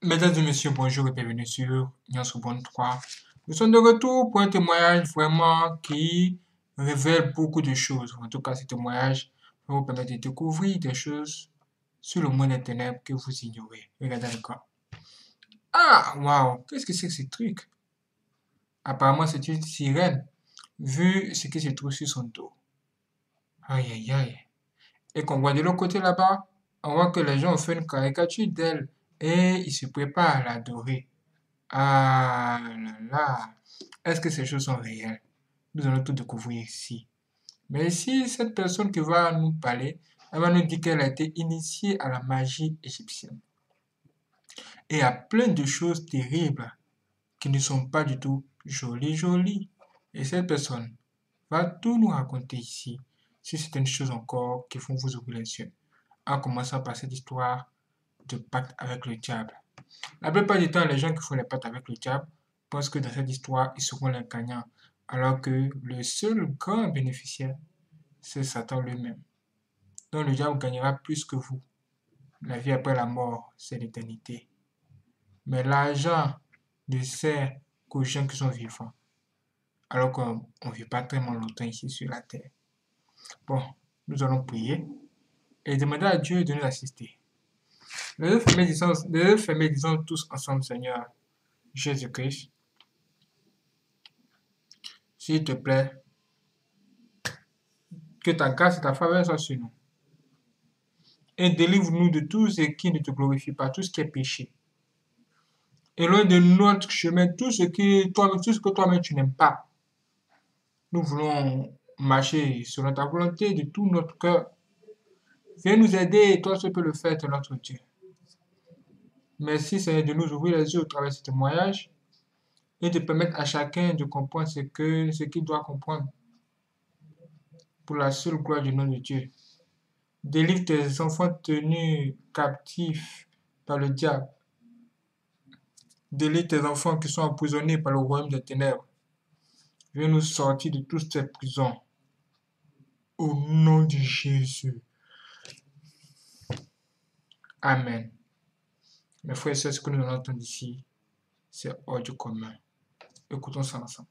Mesdames et messieurs, bonjour et bienvenue sur Nyansubon 3. Nous sommes de retour pour un témoignage vraiment qui révèle beaucoup de choses. En tout cas, ce témoignage va vous permettre de découvrir des choses sur le monde des ténèbres que vous ignorez. Regardez le cas. Ah, waouh, qu'est-ce que c'est que ce truc? Apparemment, c'est une sirène, vu ce qui se trouve sur son dos. Aïe, aïe, aïe. Et qu'on voit de l'autre côté là-bas, on voit que les gens ont fait une caricature d'elle et ils se préparent à l'adorer. Ah là là, est-ce que ces choses sont réelles? Nous allons tout découvrir ici. Mais ici, cette personne qui va nous parler, elle va nous dire qu'elle a été initiée à la magie égyptienne. Et à plein de choses terribles qui ne sont pas du tout jolies, jolies. Et cette personne va tout nous raconter ici, si certaines choses encore qui font vous ouvrir les yeux. En commençant par cette histoire de pacte avec le diable. La plupart du temps, les gens qui font les pactes avec le diable pensent que dans cette histoire, ils seront les gagnants, alors que le seul grand bénéficiaire, c'est Satan lui-même. Donc le diable gagnera plus que vous. La vie après la mort, c'est l'éternité. Mais l'argent ne sert qu'aux gens qui sont vivants, alors qu'on ne vit pas tellement longtemps ici sur la terre. Bon, nous allons prier et demander à Dieu de nous assister. Les yeux fermés, disons tous ensemble, Seigneur Jésus-Christ, s'il te plaît, que ta grâce et ta faveur soient sur nous. Et délivre-nous de tout ce qui ne te glorifie pas, tout ce qui est péché. Éloigne de notre chemin tout ce que toi-même tu n'aimes pas. Nous voulons marcher selon ta volonté de tout notre cœur. Viens nous aider, toi seul peux le faire, tu es notre Dieu. Merci Seigneur de nous ouvrir les yeux au travers de ce témoignage et de permettre à chacun de comprendre ce qu'il doit comprendre pour la seule gloire du nom de Dieu. Délivre tes enfants tenus captifs par le diable. Délivre tes enfants qui sont emprisonnés par le royaume des ténèbres. Viens nous sortir de toutes ces prisons. Au nom de Jésus. Amen. Mes frères et sœurs, ce que nous allons entendre ici, c'est hors du commun. Écoutons ça ensemble.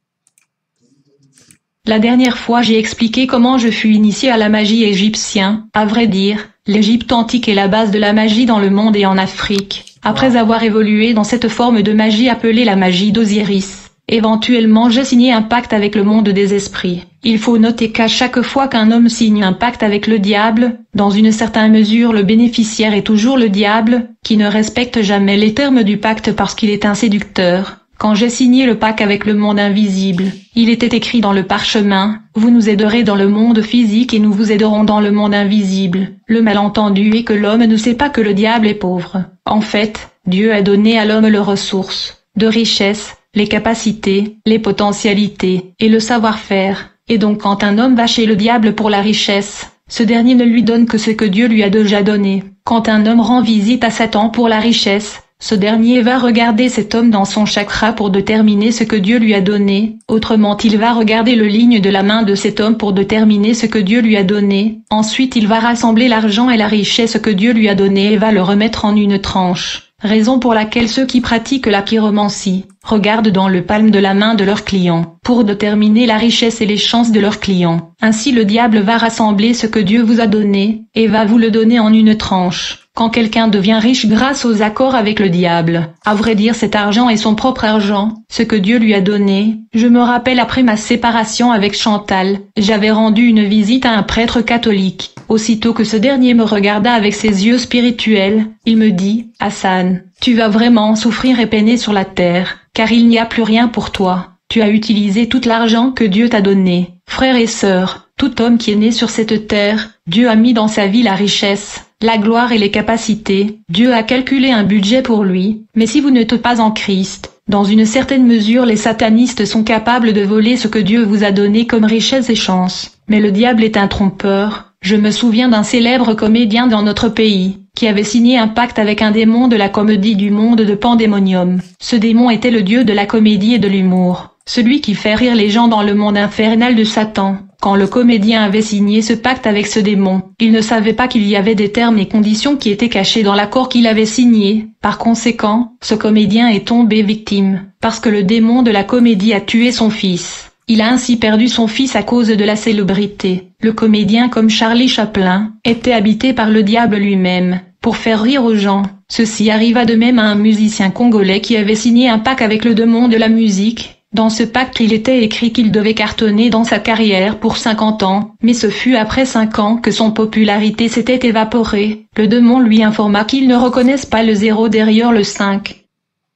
La dernière fois, j'ai expliqué comment je fus initié à la magie égyptienne. À vrai dire, l'Égypte antique est la base de la magie dans le monde et en Afrique. Après avoir évolué dans cette forme de magie appelée la magie d'Osiris, éventuellement j'ai signé un pacte avec le monde des esprits. Il faut noter qu'à chaque fois qu'un homme signe un pacte avec le diable, dans une certaine mesure le bénéficiaire est toujours le diable, qui ne respecte jamais les termes du pacte parce qu'il est un séducteur. Quand j'ai signé le pacte avec le monde invisible, il était écrit dans le parchemin, vous nous aiderez dans le monde physique et nous vous aiderons dans le monde invisible. Le malentendu est que l'homme ne sait pas que le diable est pauvre. En fait, Dieu a donné à l'homme les ressources, de richesse, les capacités, les potentialités, et le savoir-faire. Et donc quand un homme va chez le diable pour la richesse, ce dernier ne lui donne que ce que Dieu lui a déjà donné. Quand un homme rend visite à Satan pour la richesse, ce dernier va regarder cet homme dans son chakra pour déterminer ce que Dieu lui a donné, autrement il va regarder le ligne de la main de cet homme pour déterminer ce que Dieu lui a donné, ensuite il va rassembler l'argent et la richesse que Dieu lui a donné et va le remettre en une tranche. Raison pour laquelle ceux qui pratiquent la pyromancie regardent dans le palme de la main de leurs clients pour déterminer la richesse et les chances de leurs clients. Ainsi le diable va rassembler ce que Dieu vous a donné et va vous le donner en une tranche. Quand quelqu'un devient riche grâce aux accords avec le diable, à vrai dire cet argent est son propre argent, ce que Dieu lui a donné. Je me rappelle après ma séparation avec Chantal, j'avais rendu une visite à un prêtre catholique. Aussitôt que ce dernier me regarda avec ses yeux spirituels, il me dit, « Hassan, tu vas vraiment souffrir et peiner sur la terre, car il n'y a plus rien pour toi. Tu as utilisé tout l'argent que Dieu t'a donné. » Frères et sœurs, tout homme qui est né sur cette terre, Dieu a mis dans sa vie la richesse, la gloire et les capacités. Dieu a calculé un budget pour lui, mais si vous n'êtes pas en Christ, dans une certaine mesure les satanistes sont capables de voler ce que Dieu vous a donné comme richesse et chance. Mais le diable est un trompeur. Je me souviens d'un célèbre comédien dans notre pays, qui avait signé un pacte avec un démon de la comédie du monde de Pandémonium. Ce démon était le dieu de la comédie et de l'humour, celui qui fait rire les gens dans le monde infernal de Satan. Quand le comédien avait signé ce pacte avec ce démon, il ne savait pas qu'il y avait des termes et conditions qui étaient cachés dans l'accord qu'il avait signé. Par conséquent, ce comédien est tombé victime, parce que le démon de la comédie a tué son fils. Il a ainsi perdu son fils à cause de la célébrité. Le comédien, comme Charlie Chaplin, était habité par le diable lui-même, pour faire rire aux gens. Ceci arriva de même à un musicien congolais qui avait signé un pacte avec le démon de la musique. Dans ce pacte il était écrit qu'il devait cartonner dans sa carrière pour 50 ans, mais ce fut après 5 ans que son popularité s'était évaporée. Le démon lui informa qu'il ne reconnaisse pas le 0 derrière le 5.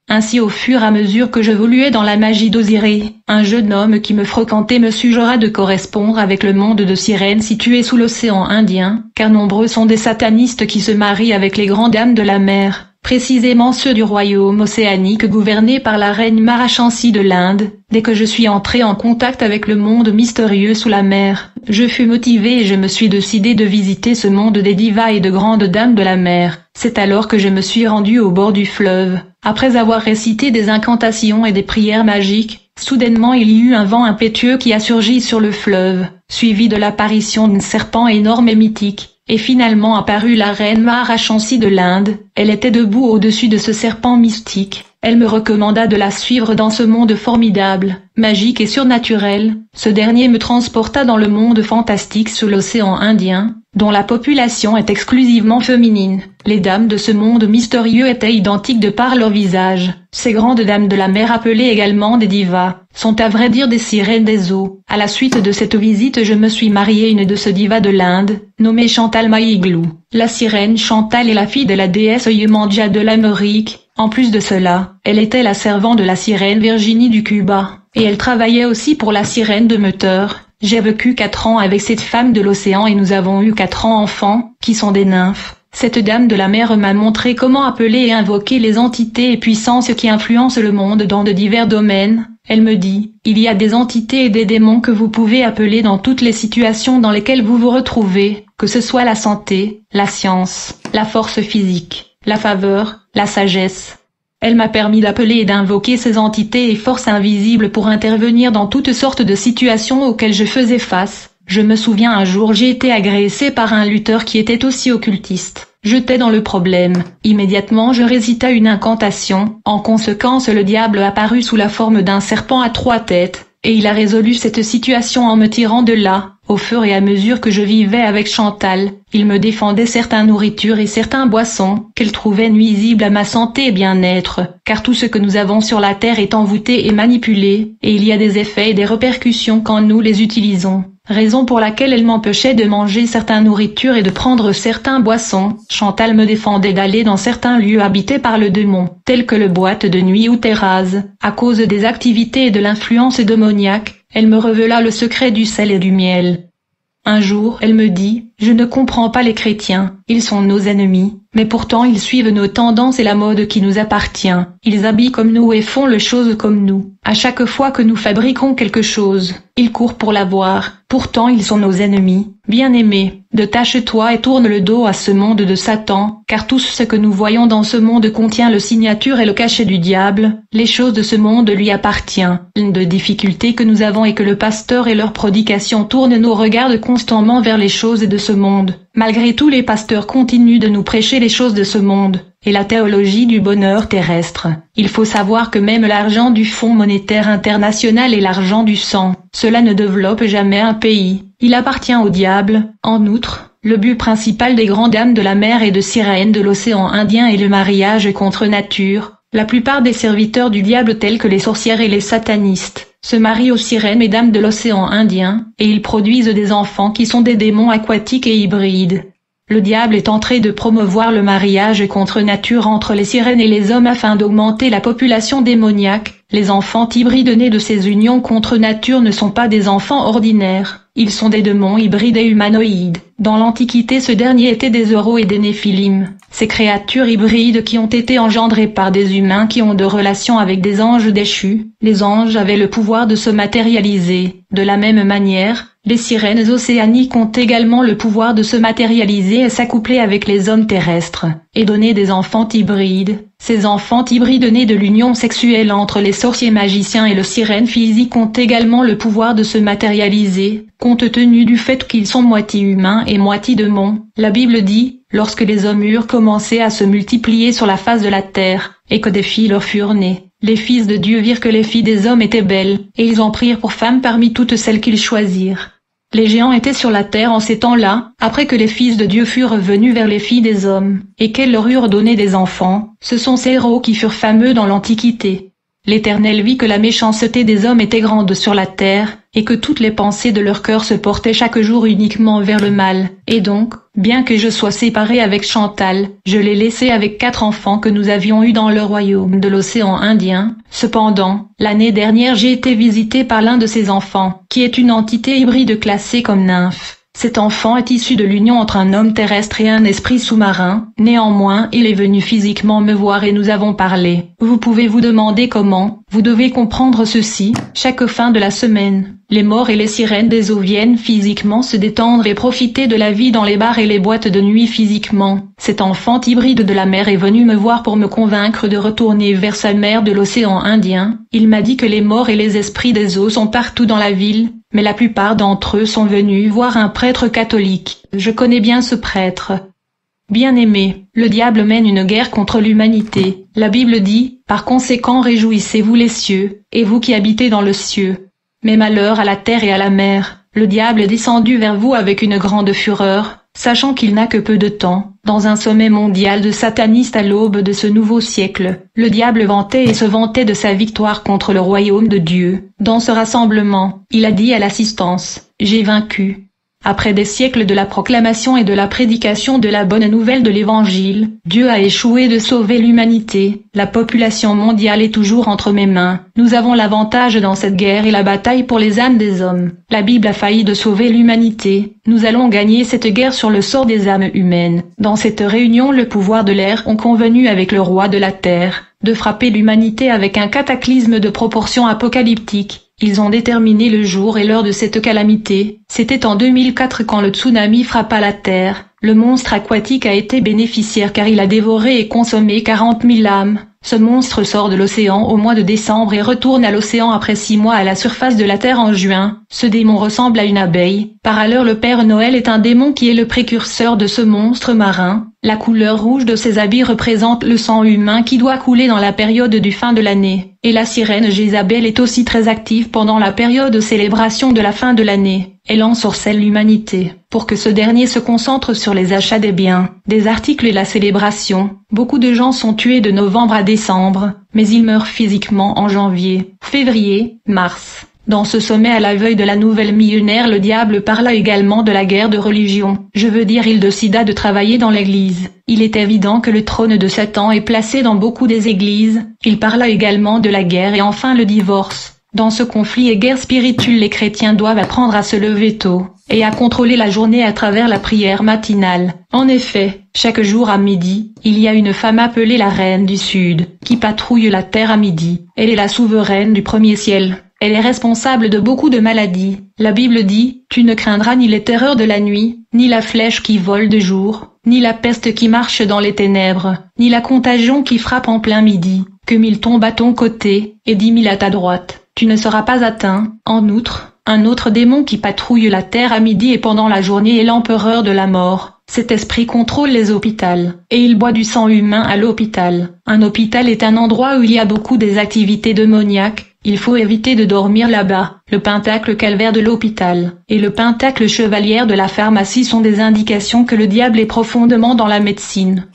Ainsi au fur et à mesure que j'évoluais dans la magie d'Osiré, un jeune homme qui me fréquentait me suggéra de correspondre avec le monde de sirènes situé sous l'océan Indien, car nombreux sont des satanistes qui se marient avec les grandes dames de la mer, précisément ceux du royaume océanique gouverné par la reine Marachansi de l'Inde. Dès que je suis entré en contact avec le monde mystérieux sous la mer, je fus motivé et je me suis décidé de visiter ce monde des divas et de grandes dames de la mer. C'est alors que je me suis rendu au bord du fleuve. Après avoir récité des incantations et des prières magiques, soudainement il y eut un vent impétueux qui a surgi sur le fleuve, suivi de l'apparition d'un serpent énorme et mythique. Et finalement apparut la reine Marachansi de l'Inde. Elle était debout au-dessus de ce serpent mystique. Elle me recommanda de la suivre dans ce monde formidable, magique et surnaturel. Ce dernier me transporta dans le monde fantastique sous l'océan Indien, dont la population est exclusivement féminine. Les dames de ce monde mystérieux étaient identiques de par leur visage. Ces grandes dames de la mer, appelées également des divas, sont à vrai dire des sirènes des eaux. À la suite de cette visite, je me suis mariée à une de ces divas de l'Inde, nommée Chantal Maïglou. La sirène Chantal est la fille de la déesse Yemandja de l'Amérique. En plus de cela, elle était la servante de la sirène Virginie du Cuba, et elle travaillait aussi pour la sirène de Meuteur. J'ai vécu 4 ans avec cette femme de l'océan et nous avons eu 4 enfants, qui sont des nymphes. Cette dame de la mer m'a montré comment appeler et invoquer les entités et puissances qui influencent le monde dans de divers domaines. Elle me dit, il y a des entités et des démons que vous pouvez appeler dans toutes les situations dans lesquelles vous vous retrouvez, que ce soit la santé, la science, la force physique, la faveur, la sagesse. Elle m'a permis d'appeler et d'invoquer ces entités et forces invisibles pour intervenir dans toutes sortes de situations auxquelles je faisais face. Je me souviens un jour j'ai été agressé par un lutteur qui était aussi occultiste. J'étais dans le problème. Immédiatement je récita une incantation. En conséquence le diable apparut sous la forme d'un serpent à 3 têtes, et il a résolu cette situation en me tirant de là. Au fur et à mesure que je vivais avec Chantal, il me défendait certaines nourritures et certains boissons qu'elle trouvait nuisibles à ma santé et bien-être, car tout ce que nous avons sur la terre est envoûté et manipulé, et il y a des effets et des répercussions quand nous les utilisons. Raison pour laquelle elle m'empêchait de manger certaines nourritures et de prendre certains boissons. Chantal me défendait d'aller dans certains lieux habités par le démon, tels que le boîte de nuit ou terrasse. À cause des activités et de l'influence démoniaque, elle me révéla le secret du sel et du miel. Un jour, elle me dit, « Je ne comprends pas les chrétiens, ils sont nos ennemis, mais pourtant ils suivent nos tendances et la mode qui nous appartient. Ils habillent comme nous et font les choses comme nous. À chaque fois que nous fabriquons quelque chose, ils courent pour l'avoir. Pourtant ils sont nos ennemis. Bien-aimé, détache-toi et tourne le dos à ce monde de Satan, car tout ce que nous voyons dans ce monde contient le signature et le cachet du diable. Les choses de ce monde lui appartiennent. L'une des difficultés que nous avons est que le pasteur et leur prédication tournent nos regards constamment vers les choses de ce monde. Malgré tout, les pasteurs continuent de nous prêcher les choses de ce monde, et la théologie du bonheur terrestre. Il faut savoir que même l'argent du Fonds monétaire international et l'argent du sang, cela ne développe jamais un pays. Il appartient au diable. En outre, le but principal des grandes dames de la mer et de sirènes de l'océan Indien est le mariage contre nature. La plupart des serviteurs du diable tels que les sorcières et les satanistes se marient aux sirènes et dames de l'océan Indien, et ils produisent des enfants qui sont des démons aquatiques et hybrides. Le diable est en train de promouvoir le mariage contre nature entre les sirènes et les hommes afin d'augmenter la population démoniaque. Les enfants hybrides nés de ces unions contre nature ne sont pas des enfants ordinaires, ils sont des démons hybrides et humanoïdes. Dans l'Antiquité, ce dernier était des Euros et des Néphilim, ces créatures hybrides qui ont été engendrées par des humains qui ont de relations avec des anges déchus. Les anges avaient le pouvoir de se matérialiser. De la même manière, les sirènes océaniques ont également le pouvoir de se matérialiser et s'accoupler avec les hommes terrestres, et donner des enfants hybrides. Ces enfants hybrides nés de l'union sexuelle entre les sorciers magiciens et le sirène physique ont également le pouvoir de se matérialiser, compte tenu du fait qu'ils sont moitié humains et moitié démons. La Bible dit, lorsque les hommes eurent commencé à se multiplier sur la face de la terre, et que des filles leur furent nées, les fils de Dieu virent que les filles des hommes étaient belles, et ils en prirent pour femmes parmi toutes celles qu'ils choisirent. Les géants étaient sur la terre en ces temps-là, après que les fils de Dieu furent revenus vers les filles des hommes, et qu'elles leur eurent donné des enfants. Ce sont ces héros qui furent fameux dans l'Antiquité. L'Éternel vit que la méchanceté des hommes était grande sur la terre, et que toutes les pensées de leur cœur se portaient chaque jour uniquement vers le mal. Et donc, bien que je sois séparé avec Chantal, je l'ai laissé avec 4 enfants que nous avions eus dans le royaume de l'océan Indien. Cependant, l'année dernière j'ai été visité par l'un de ces enfants, qui est une entité hybride classée comme nymphe. Cet enfant est issu de l'union entre un homme terrestre et un esprit sous-marin. Néanmoins, il est venu physiquement me voir et nous avons parlé. Vous pouvez vous demander comment. Vous devez comprendre ceci. Chaque fin de la semaine, les morts et les sirènes des eaux viennent physiquement se détendre et profiter de la vie dans les bars et les boîtes de nuit physiquement. Cet enfant hybride de la mer est venu me voir pour me convaincre de retourner vers sa mère de l'océan Indien. Il m'a dit que les morts et les esprits des eaux sont partout dans la ville, mais la plupart d'entre eux sont venus voir un prêtre catholique. Je connais bien ce prêtre. Bien-aimé, le diable mène une guerre contre l'humanité. La Bible dit, par conséquent réjouissez-vous les cieux, et vous qui habitez dans le cieux. Mais malheur à la terre et à la mer, le diable est descendu vers vous avec une grande fureur, sachant qu'il n'a que peu de temps. Dans un sommet mondial de satanistes à l'aube de ce nouveau siècle, le diable vantait et se vantait de sa victoire contre le royaume de Dieu. Dans ce rassemblement, il a dit à l'assistance, « J'ai vaincu ». Après des siècles de la proclamation et de la prédication de la bonne nouvelle de l'Évangile, Dieu a échoué de sauver l'humanité. La population mondiale est toujours entre mes mains. Nous avons l'avantage dans cette guerre et la bataille pour les âmes des hommes. La Bible a failli de sauver l'humanité. Nous allons gagner cette guerre sur le sort des âmes humaines. Dans cette réunion, le pouvoir de l'air ont convenu avec le roi de la terre de frapper l'humanité avec un cataclysme de proportions apocalyptiques. Ils ont déterminé le jour et l'heure de cette calamité. C'était en 2004 quand le tsunami frappa la Terre. Le monstre aquatique a été bénéficiaire car il a dévoré et consommé 40 000 âmes. Ce monstre sort de l'océan au mois de décembre et retourne à l'océan après 6 mois à la surface de la Terre en juin. Ce démon ressemble à une abeille. Par ailleurs, le Père Noël est un démon qui est le précurseur de ce monstre marin. La couleur rouge de ses habits représente le sang humain qui doit couler dans la période du fin de l'année. Et la sirène Jézabel est aussi très active pendant la période de célébration de la fin de l'année. Elle ensorcelle l'humanité, pour que ce dernier se concentre sur les achats des biens, des articles et la célébration. Beaucoup de gens sont tués de novembre à décembre, mais ils meurent physiquement en janvier, février, mars. Dans ce sommet à la veille de la nouvelle millénaire, le diable parla également de la guerre de religion. Je veux dire, il décida de travailler dans l'église. Il est évident que le trône de Satan est placé dans beaucoup des églises. Il parla également de la guerre et enfin le divorce. Dans ce conflit et guerre spirituelle, les chrétiens doivent apprendre à se lever tôt et à contrôler la journée à travers la prière matinale. En effet, chaque jour à midi, il y a une femme appelée la Reine du Sud, qui patrouille la terre à midi. Elle est la souveraine du premier ciel. Elle est responsable de beaucoup de maladies. La Bible dit, « Tu ne craindras ni les terreurs de la nuit, ni la flèche qui vole de jour, ni la peste qui marche dans les ténèbres, ni la contagion qui frappe en plein midi. Que 1000 tombent à ton côté, et 10 000 à ta droite. Tu ne seras pas atteint. » En outre, un autre démon qui patrouille la terre à midi et pendant la journée est l'empereur de la mort. Cet esprit contrôle les hôpitaux, et il boit du sang humain à l'hôpital. Un hôpital est un endroit où il y a beaucoup des activités démoniaques. Il faut éviter de dormir là-bas. Le pentacle calvaire de l'hôpital et le pentacle chevalière de la pharmacie sont des indications que le diable est profondément dans la médecine.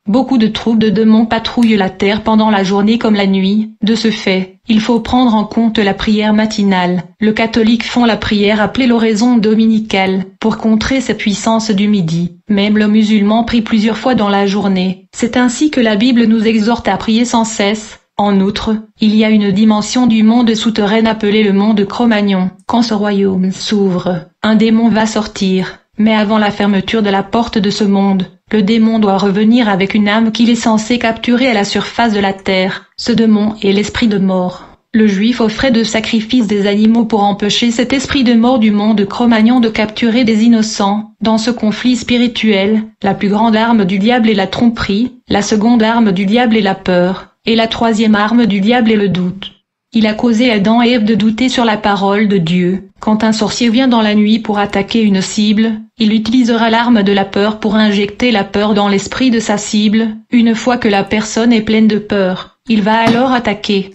Beaucoup de troupes de démons patrouillent la terre pendant la journée comme la nuit. De ce fait, il faut prendre en compte la prière matinale. Les catholiques font la prière appelée l'oraison dominicale pour contrer cette puissance du midi. Même le musulman prie plusieurs fois dans la journée. C'est ainsi que la Bible nous exhorte à prier sans cesse. En outre, il y a une dimension du monde souterrain appelée le monde Cro-Magnon. Quand ce royaume s'ouvre, un démon va sortir. Mais avant la fermeture de la porte de ce monde, le démon doit revenir avec une âme qu'il est censé capturer à la surface de la terre. Ce démon est l'esprit de mort. Le juif offrait de sacrifices des animaux pour empêcher cet esprit de mort du monde Cro-Magnon de capturer des innocents. Dans ce conflit spirituel, la plus grande arme du diable est la tromperie, la seconde arme du diable est la peur, et la troisième arme du diable est le doute. Il a causé à Adam et Ève de douter sur la parole de Dieu. Quand un sorcier vient dans la nuit pour attaquer une cible, il utilisera l'arme de la peur pour injecter la peur dans l'esprit de sa cible. Une fois que la personne est pleine de peur, il va alors attaquer.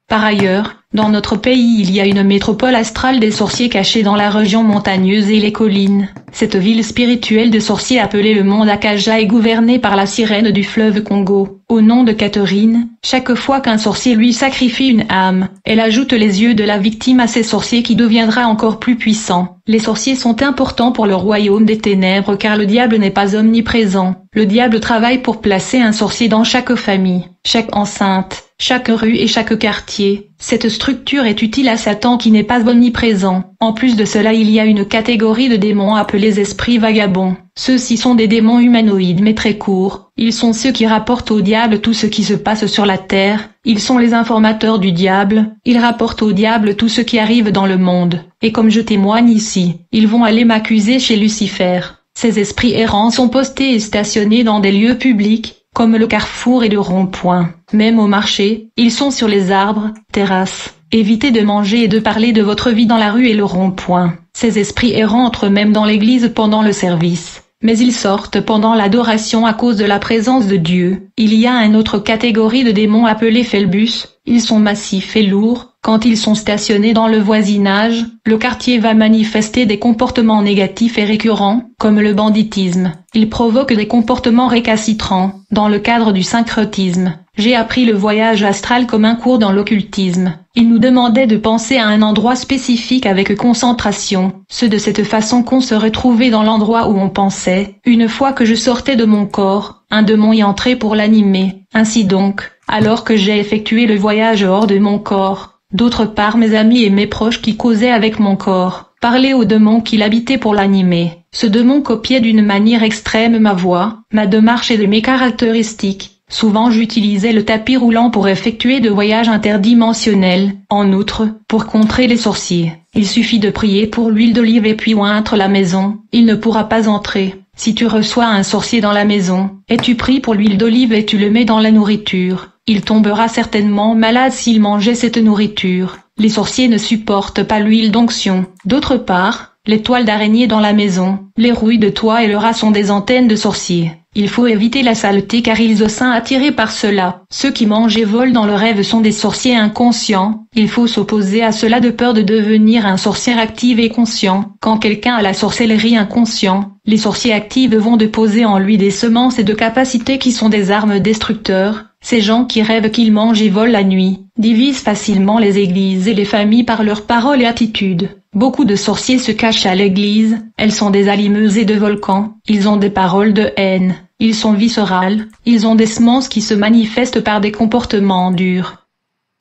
Par ailleurs, dans notre pays il y a une métropole astrale des sorciers cachés dans la région montagneuse et les collines. Cette ville spirituelle de sorciers appelée le monde Akaja est gouvernée par la sirène du fleuve Congo. Au nom de Catherine, chaque fois qu'un sorcier lui sacrifie une âme, elle ajoute les yeux de la victime à ces sorciers qui deviendra encore plus puissant. Les sorciers sont importants pour le royaume des ténèbres car le diable n'est pas omniprésent. Le diable travaille pour placer un sorcier dans chaque famille, chaque enceinte, chaque rue et chaque quartier. Cette structure est utile à Satan qui n'est pas omniprésent. En plus de cela il y a une catégorie de démons appelés esprits vagabonds. Ceux-ci sont des démons humanoïdes mais très courts. Ils sont ceux qui rapportent au diable tout ce qui se passe sur la terre. Ils sont les informateurs du diable. Ils rapportent au diable tout ce qui arrive dans le monde. Et comme je témoigne ici, ils vont aller m'accuser chez Lucifer. Ces esprits errants sont postés et stationnés dans des lieux publics, comme le carrefour et le rond-point. Même au marché, ils sont sur les arbres, terrasses. Évitez de manger et de parler de votre vie dans la rue et le rond-point. Ces esprits errants entrent même dans l'église pendant le service. Mais ils sortent pendant l'adoration à cause de la présence de Dieu. Il y a une autre catégorie de démons appelés Phébus. Ils sont massifs et lourds. Quand ils sont stationnés dans le voisinage, le quartier va manifester des comportements négatifs et récurrents, comme le banditisme. Ils provoquent des comportements récalcitrants. Dans le cadre du syncrétisme, j'ai appris le voyage astral comme un cours dans l'occultisme. Il nous demandait de penser à un endroit spécifique avec concentration. C'est de cette façon qu'on se retrouvait dans l'endroit où on pensait. Une fois que je sortais de mon corps, un démon y entrait pour l'animer. Ainsi donc, alors que j'ai effectué le voyage hors de mon corps, d'autre part mes amis et mes proches qui causaient avec mon corps, parlaient au démon qui l'habitait pour l'animer. Ce démon copiait d'une manière extrême ma voix, ma démarche et de mes caractéristiques. Souvent j'utilisais le tapis roulant pour effectuer de voyages interdimensionnels. En outre, pour contrer les sorciers, il suffit de prier pour l'huile d'olive et puis oindre la maison. Il ne pourra pas entrer. Si tu reçois un sorcier dans la maison, et tu pries pour l'huile d'olive et tu le mets dans la nourriture, il tombera certainement malade s'il mangeait cette nourriture. Les sorciers ne supportent pas l'huile d'onction. D'autre part, les toiles d'araignée dans la maison, les rouilles de toit et le rat sont des antennes de sorciers. Il faut éviter la saleté car ils sont attirés par cela. Ceux qui mangent et volent dans le rêve sont des sorciers inconscients. Il faut s'opposer à cela de peur de devenir un sorcier actif et conscient. Quand quelqu'un a la sorcellerie inconscient, les sorciers actifs vont déposer en lui des semences et de capacités qui sont des armes destructeurs. Ces gens qui rêvent qu'ils mangent et volent la nuit, divisent facilement les églises et les familles par leurs paroles et attitudes. Beaucoup de sorciers se cachent à l'église, elles sont des allumeuses et de volcans, ils ont des paroles de haine, ils sont viscérales, ils ont des semences qui se manifestent par des comportements durs.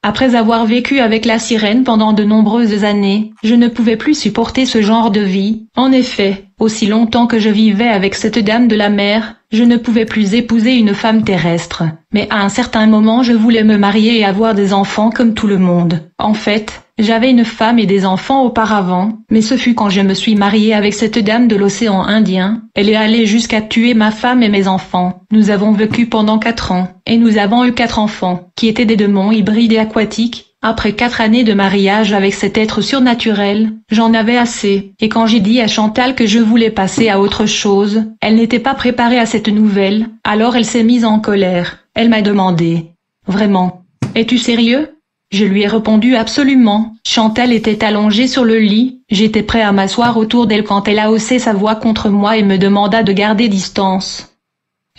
Après avoir vécu avec la sirène pendant de nombreuses années, je ne pouvais plus supporter ce genre de vie. En effet, aussi longtemps que je vivais avec cette dame de la mer, je ne pouvais plus épouser une femme terrestre. Mais à un certain moment je voulais me marier et avoir des enfants comme tout le monde. En fait, j'avais une femme et des enfants auparavant, mais ce fut quand je me suis mariée avec cette dame de l'océan Indien. Elle est allée jusqu'à tuer ma femme et mes enfants. Nous avons vécu pendant 4 ans, et nous avons eu 4 enfants, qui étaient des démons hybrides et aquatiques. Après 4 années de mariage avec cet être surnaturel, j'en avais assez, et quand j'ai dit à Chantal que je voulais passer à autre chose, elle n'était pas préparée à cette nouvelle, alors elle s'est mise en colère. Elle m'a demandé, « Vraiment, es-tu sérieux ?» Je lui ai répondu absolument. Chantal était allongée sur le lit, j'étais prêt à m'asseoir autour d'elle quand elle a haussé sa voix contre moi et me demanda de garder distance.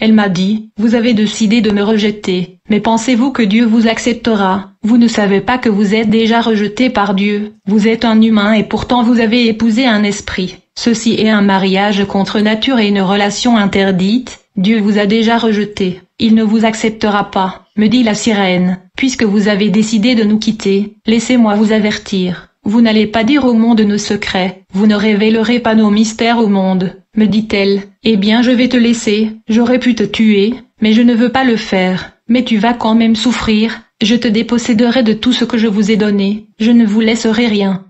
Elle m'a dit, « Vous avez décidé de me rejeter, mais pensez-vous que Dieu vous acceptera? Vous ne savez pas que vous êtes déjà rejeté par Dieu. Vous êtes un humain et pourtant vous avez épousé un esprit. Ceci est un mariage contre nature et une relation interdite. Dieu vous a déjà rejeté. Il ne vous acceptera pas, me dit la sirène. Puisque vous avez décidé de nous quitter, laissez-moi vous avertir. vous n'allez pas dire au monde nos secrets, vous ne révélerez pas nos mystères au monde, me dit-elle. Eh bien je vais te laisser, j'aurais pu te tuer, mais je ne veux pas le faire, mais tu vas quand même souffrir, je te déposséderai de tout ce que je vous ai donné, je ne vous laisserai rien.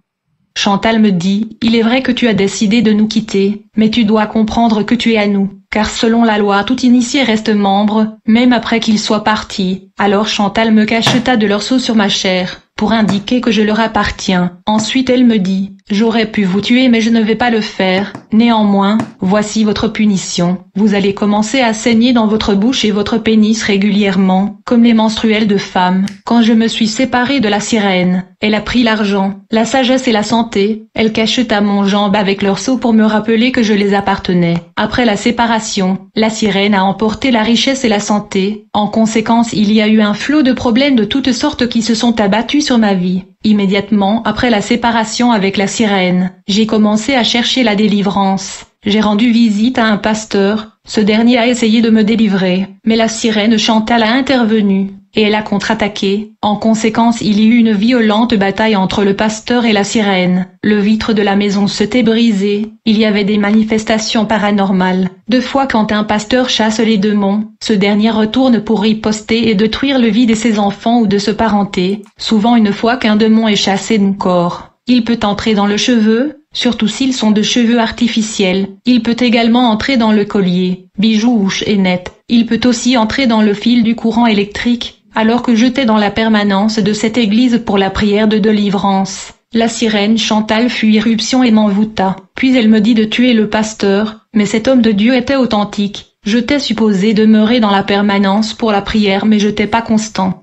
Chantal me dit, il est vrai que tu as décidé de nous quitter, mais tu dois comprendre que tu es à nous, car selon la loi tout initié reste membre, même après qu'il soit parti. Alors Chantal me cacheta de leur sceau sur ma chair, pour indiquer que je leur appartiens. Ensuite elle me dit, j'aurais pu vous tuer mais je ne vais pas le faire, néanmoins, voici votre punition, vous allez commencer à saigner dans votre bouche et votre pénis régulièrement, comme les menstruels de femmes. Quand je me suis séparée de la sirène, elle a pris l'argent, la sagesse et la santé, elle cacheta mon jambe avec leur sceau pour me rappeler que je les appartenais. Après la séparation, la sirène a emporté la richesse et la santé, en conséquence il y a eu un flot de problèmes de toutes sortes qui se sont abattus sur ma vie. Immédiatement après la séparation avec la sirène, j'ai commencé à chercher la délivrance. J'ai rendu visite à un pasteur, ce dernier a essayé de me délivrer, mais la sirène Chantal a intervenu, et elle a contre-attaqué. En conséquence il y eut une violente bataille entre le pasteur et la sirène. Le vitre de la maison s'était brisé, il y avait des manifestations paranormales. 2 fois quand un pasteur chasse les démons, ce dernier retourne pour riposter et détruire le vie de ses enfants ou de se parenter. Souvent une fois qu'un démon est chassé d'un corps, il peut entrer dans le cheveu, surtout s'ils sont de cheveux artificiels. Il peut également entrer dans le collier, bijoux ou chaînette. Il peut aussi entrer dans le fil du courant électrique. Alors que j'étais dans la permanence de cette église pour la prière de délivrance, la sirène Chantal fit irruption et m'envoûta. Puis elle me dit de tuer le pasteur, mais cet homme de Dieu était authentique. J'étais supposé demeurer dans la permanence pour la prière mais j'étais pas constant.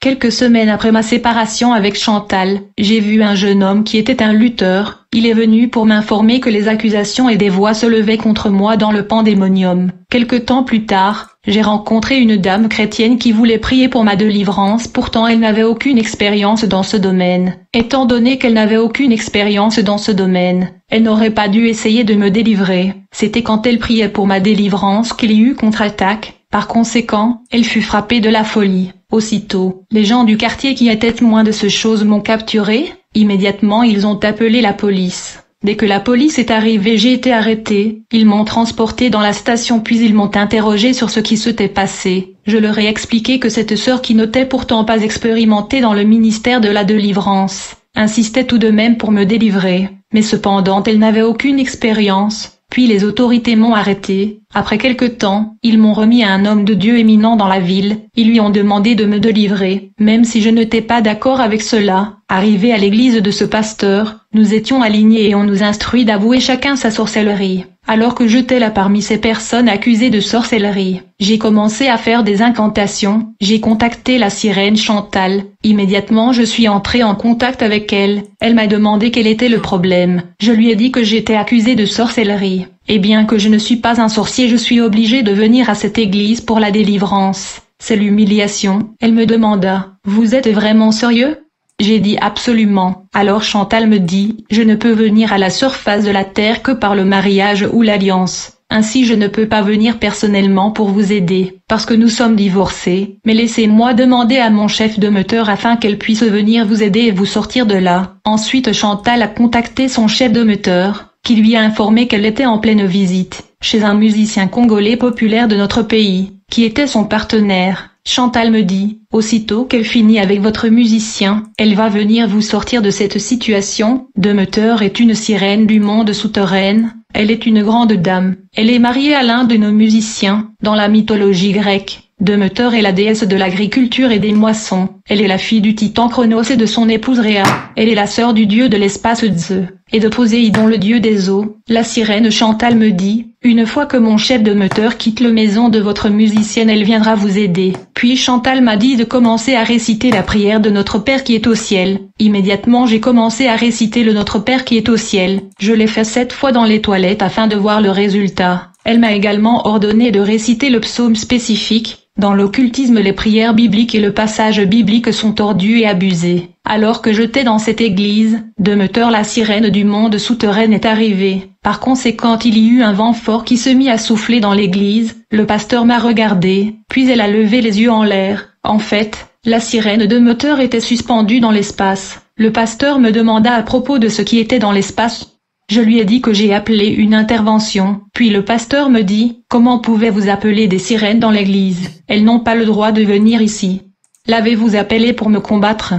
Quelques semaines après ma séparation avec Chantal, j'ai vu un jeune homme qui était un lutteur. Il est venu pour m'informer que les accusations et des voix se levaient contre moi dans le pandémonium. Quelque temps plus tard, j'ai rencontré une dame chrétienne qui voulait prier pour ma délivrance, pourtant elle n'avait aucune expérience dans ce domaine. Étant donné qu'elle n'avait aucune expérience dans ce domaine, elle n'aurait pas dû essayer de me délivrer. C'était quand elle priait pour ma délivrance qu'il y eut contre-attaque. Par conséquent, elle fut frappée de la folie. Aussitôt, les gens du quartier qui étaient témoins de ce chose m'ont capturé. Immédiatement ils ont appelé la police. Dès que la police est arrivée j'ai été arrêté. Ils m'ont transporté dans la station puis ils m'ont interrogé sur ce qui s'était passé. Je leur ai expliqué que cette sœur qui n'était pourtant pas expérimentée dans le ministère de la délivrance, insistait tout de même pour me délivrer. Mais cependant elle n'avait aucune expérience. Puis les autorités m'ont arrêté. Après quelque temps, ils m'ont remis à un homme de Dieu éminent dans la ville. Ils lui ont demandé de me délivrer, même si je n'étais pas d'accord avec cela. Arrivé à l'église de ce pasteur, nous étions alignés et on nous instruit d'avouer chacun sa sorcellerie. Alors que j'étais là parmi ces personnes accusées de sorcellerie, j'ai commencé à faire des incantations. J'ai contacté la sirène Chantal. Immédiatement je suis entré en contact avec elle. Elle m'a demandé quel était le problème. Je lui ai dit que j'étais accusé de sorcellerie. Et bien que je ne suis pas un sorcier, je suis obligé de venir à cette église pour la délivrance. C'est l'humiliation. Elle me demanda, vous êtes vraiment sérieux? J'ai dit absolument. Alors Chantal me dit, je ne peux venir à la surface de la terre que par le mariage ou l'alliance. Ainsi je ne peux pas venir personnellement pour vous aider, parce que nous sommes divorcés. Mais laissez-moi demander à mon chef de metteur afin qu'elle puisse venir vous aider et vous sortir de là. Ensuite Chantal a contacté son chef de metteur, qui lui a informé qu'elle était en pleine visite, chez un musicien congolais populaire de notre pays, qui était son partenaire. Chantal me dit, aussitôt qu'elle finit avec votre musicien, elle va venir vous sortir de cette situation. Demeter est une sirène du monde souterraine. Elle est une grande dame. Elle est mariée à l'un de nos musiciens, dans la mythologie grecque. Demeter est la déesse de l'agriculture et des moissons. Elle est la fille du titan Chronos et de son épouse Rhea. Elle est la sœur du dieu de l'espace Zeus, et de Poséidon le dieu des eaux. La sirène Chantal me dit, une fois que mon chef de metteur quitte la maison de votre musicienne, elle viendra vous aider. Puis Chantal m'a dit de commencer à réciter la prière de Notre Père qui est au ciel. Immédiatement j'ai commencé à réciter le Notre Père qui est au ciel. Je l'ai fait 7 fois dans les toilettes afin de voir le résultat. Elle m'a également ordonné de réciter le psaume spécifique. Dans l'occultisme, les prières bibliques et le passage biblique sont tordus et abusés. Alors que j'étais dans cette église, Demeter, la sirène du monde souterrain, est arrivée. Par conséquent, il y eut un vent fort qui se mit à souffler dans l'église. Le pasteur m'a regardé, puis elle a levé les yeux en l'air. En fait, la sirène Demeter était suspendue dans l'espace. Le pasteur me demanda à propos de ce qui était dans l'espace. Je lui ai dit que j'ai appelé une intervention, puis le pasteur me dit, « Comment pouvez-vous appeler des sirènes dans l'église? Elles n'ont pas le droit de venir ici. L'avez-vous appelé pour me combattre? »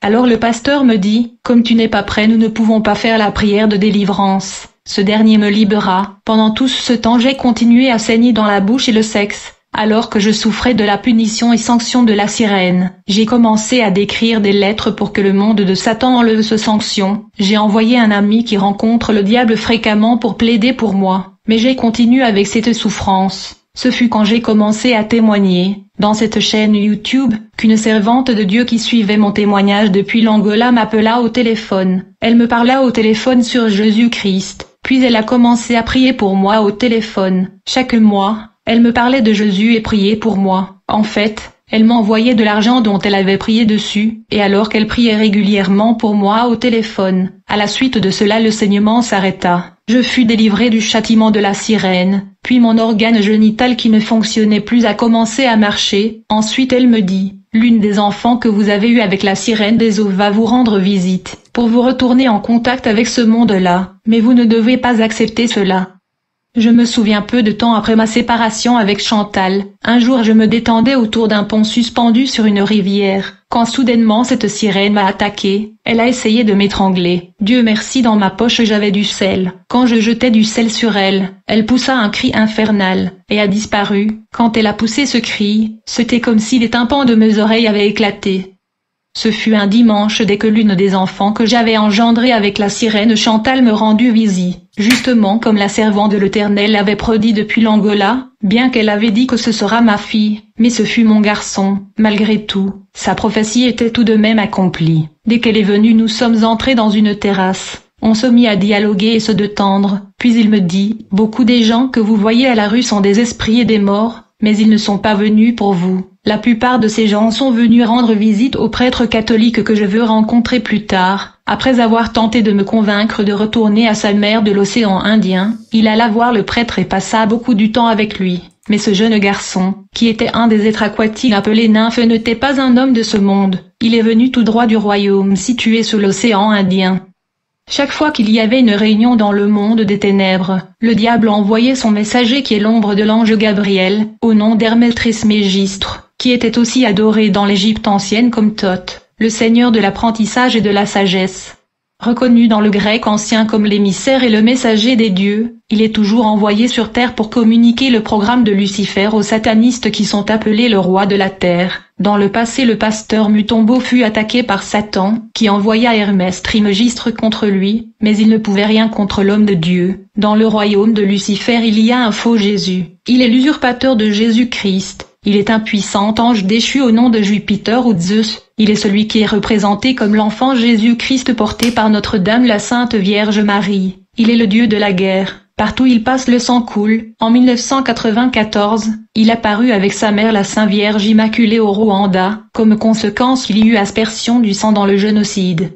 Alors le pasteur me dit, « Comme tu n'es pas prêt, nous ne pouvons pas faire la prière de délivrance. » Ce dernier me libéra. Pendant tout ce temps j'ai continué à saigner dans la bouche et le sexe. Alors que je souffrais de la punition et sanction de la sirène, j'ai commencé à décrire des lettres pour que le monde de Satan enlève ce sanction. J'ai envoyé un ami qui rencontre le diable fréquemment pour plaider pour moi, mais j'ai continué avec cette souffrance. Ce fut quand j'ai commencé à témoigner, dans cette chaîne YouTube, qu'une servante de Dieu qui suivait mon témoignage depuis l'Angola m'appela au téléphone. Elle me parla au téléphone sur Jésus-Christ, puis elle a commencé à prier pour moi au téléphone. Chaque mois, elle me parlait de Jésus et priait pour moi. En fait, elle m'envoyait de l'argent dont elle avait prié dessus, et alors qu'elle priait régulièrement pour moi au téléphone. À la suite de cela le saignement s'arrêta. Je fus délivré du châtiment de la sirène, puis mon organe génital qui ne fonctionnait plus a commencé à marcher. Ensuite elle me dit, « L'une des enfants que vous avez eue avec la sirène des eaux va vous rendre visite, pour vous retourner en contact avec ce monde-là, mais vous ne devez pas accepter cela. » Je me souviens peu de temps après ma séparation avec Chantal, un jour je me détendais autour d'un pont suspendu sur une rivière, quand soudainement cette sirène m'a attaqué. Elle a essayé de m'étrangler. Dieu merci, dans ma poche j'avais du sel. Quand je jetais du sel sur elle, elle poussa un cri infernal, et a disparu. Quand elle a poussé ce cri, c'était comme si les tympans de mes oreilles avaient éclaté. Ce fut un dimanche dès que l'une des enfants que j'avais engendrée avec la sirène Chantal me rendit visite, justement comme la servante de l'Éternel l'avait prédit depuis l'Angola, bien qu'elle avait dit que ce sera ma fille, mais ce fut mon garçon. Malgré tout, sa prophétie était tout de même accomplie. Dès qu'elle est venue, nous sommes entrés dans une terrasse. On se mit à dialoguer et se détendre, puis il me dit, « Beaucoup des gens que vous voyez à la rue sont des esprits et des morts, mais ils ne sont pas venus pour vous. La plupart de ces gens sont venus rendre visite au prêtre catholique que je veux rencontrer plus tard. » Après avoir tenté de me convaincre de retourner à sa mère de l'océan Indien, il alla voir le prêtre et passa beaucoup du temps avec lui. Mais ce jeune garçon, qui était un des êtres aquatiques appelés nymphes, n'était pas un homme de ce monde. Il est venu tout droit du royaume situé sur l'océan Indien. Chaque fois qu'il y avait une réunion dans le monde des ténèbres, le diable envoyait son messager qui est l'ombre de l'ange Gabriel, au nom d'Hermès Trismégistre, qui était aussi adoré dans l'Égypte ancienne comme Thoth, le seigneur de l'apprentissage et de la sagesse. Reconnu dans le grec ancien comme l'émissaire et le messager des dieux, il est toujours envoyé sur terre pour communiquer le programme de Lucifer aux satanistes qui sont appelés le roi de la terre. Dans le passé, le pasteur Mutombo fut attaqué par Satan, qui envoya Hermès Trismégistre contre lui, mais il ne pouvait rien contre l'homme de Dieu. Dans le royaume de Lucifer, il y a un faux Jésus. Il est l'usurpateur de Jésus-Christ. Il est un puissant ange déchu au nom de Jupiter ou Zeus. Il est celui qui est représenté comme l'enfant Jésus-Christ porté par Notre-Dame la Sainte Vierge Marie. Il est le dieu de la guerre. Partout il passe, le sang coule. En 1994, il apparut avec sa mère la Sainte Vierge Immaculée au Rwanda. Comme conséquence, il y eut aspersion du sang dans le génocide.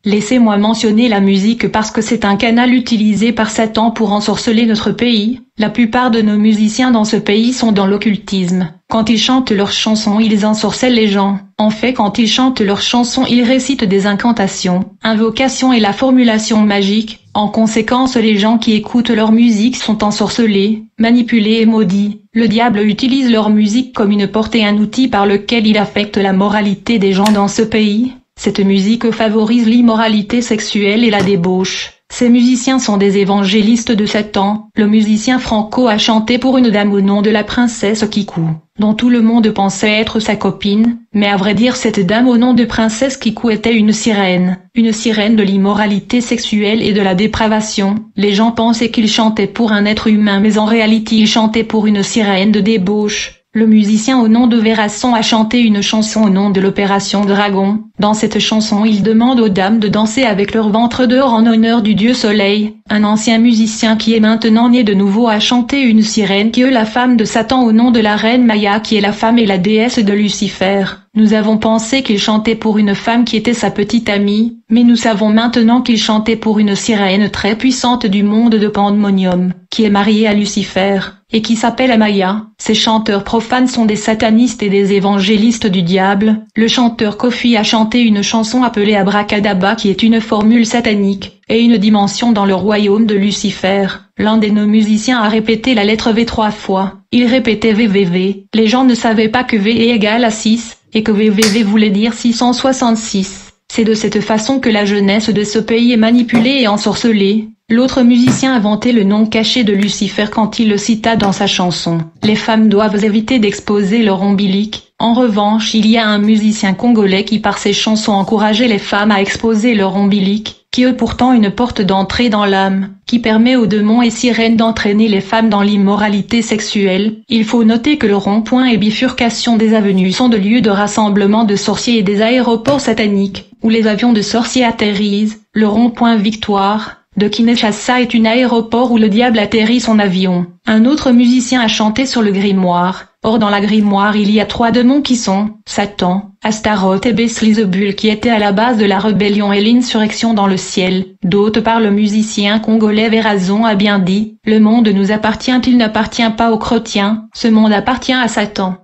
Laissez-moi mentionner la musique parce que c'est un canal utilisé par Satan pour ensorceler notre pays. La plupart de nos musiciens dans ce pays sont dans l'occultisme. Quand ils chantent leurs chansons, ils ensorcellent les gens. En fait, quand ils chantent leurs chansons, ils récitent des incantations, invocations et la formulation magique. En conséquence, les gens qui écoutent leur musique sont ensorcelés, manipulés et maudits. Le diable utilise leur musique comme une porte et un outil par lequel il affecte la moralité des gens dans ce pays. Cette musique favorise l'immoralité sexuelle et la débauche. Ces musiciens sont des évangélistes de Satan. Le musicien Franco a chanté pour une dame au nom de la princesse Kiku, dont tout le monde pensait être sa copine, mais à vrai dire cette dame au nom de princesse Kiku était une sirène de l'immoralité sexuelle et de la dépravation. Les gens pensaient qu'il chantait pour un être humain, mais en réalité il chantait pour une sirène de débauche. Le musicien au nom de Verasson a chanté une chanson au nom de l'opération Dragon. Dans cette chanson, il demande aux dames de danser avec leur ventre d'or en honneur du dieu Soleil. Un ancien musicien qui est maintenant né de nouveau a chanté une sirène qui est la femme de Satan au nom de la reine Maya qui est la femme et la déesse de Lucifer. Nous avons pensé qu'il chantait pour une femme qui était sa petite amie, mais nous savons maintenant qu'il chantait pour une sirène très puissante du monde de Pandemonium, qui est mariée à Lucifer, et qui s'appelle Amaya. Ces chanteurs profanes sont des satanistes et des évangélistes du diable. Le chanteur Kofi a chanté une chanson appelée Abracadabra qui est une formule satanique, et une dimension dans le royaume de Lucifer. L'un de nos musiciens a répété la lettre V 3 fois. Il répétait VVV. Les gens ne savaient pas que V est égal à 6, et que VVV voulait dire 666. C'est de cette façon que la jeunesse de ce pays est manipulée et ensorcelée. L'autre musicien inventait le nom caché de Lucifer quand il le cita dans sa chanson. Les femmes doivent éviter d'exposer leur ombilic. En revanche, il y a un musicien congolais qui par ses chansons encourageait les femmes à exposer leur ombilic, qui est pourtant une porte d'entrée dans l'âme, qui permet aux démons et sirènes d'entraîner les femmes dans l'immoralité sexuelle. Il faut noter que le rond-point et bifurcation des avenues sont de lieux de rassemblement de sorciers et des aéroports sataniques, où les avions de sorciers atterrissent. Le rond-point Victoire de Kinshasa est un aéroport où le diable atterrit son avion. Un autre musicien a chanté sur le grimoire. Or dans la grimoire il y a 3 démons qui sont Satan, Astaroth et Beelzébul qui étaient à la base de la rébellion et l'insurrection dans le ciel. D'autre part le musicien congolais Vérazon a bien dit, le monde nous appartient, il n'appartient pas aux chrétiens, ce monde appartient à Satan.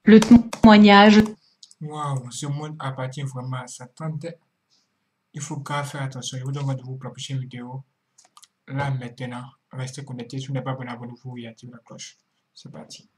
Le témoignage. Waouh, ce monde appartient vraiment à Satan. Il faut grave faire attention. Je vous donne rendez-vous pour la prochaine vidéo. Là, maintenant, restez connectés. Si vous n'êtes pas abonné, abonnez-vous et activez la cloche. C'est parti.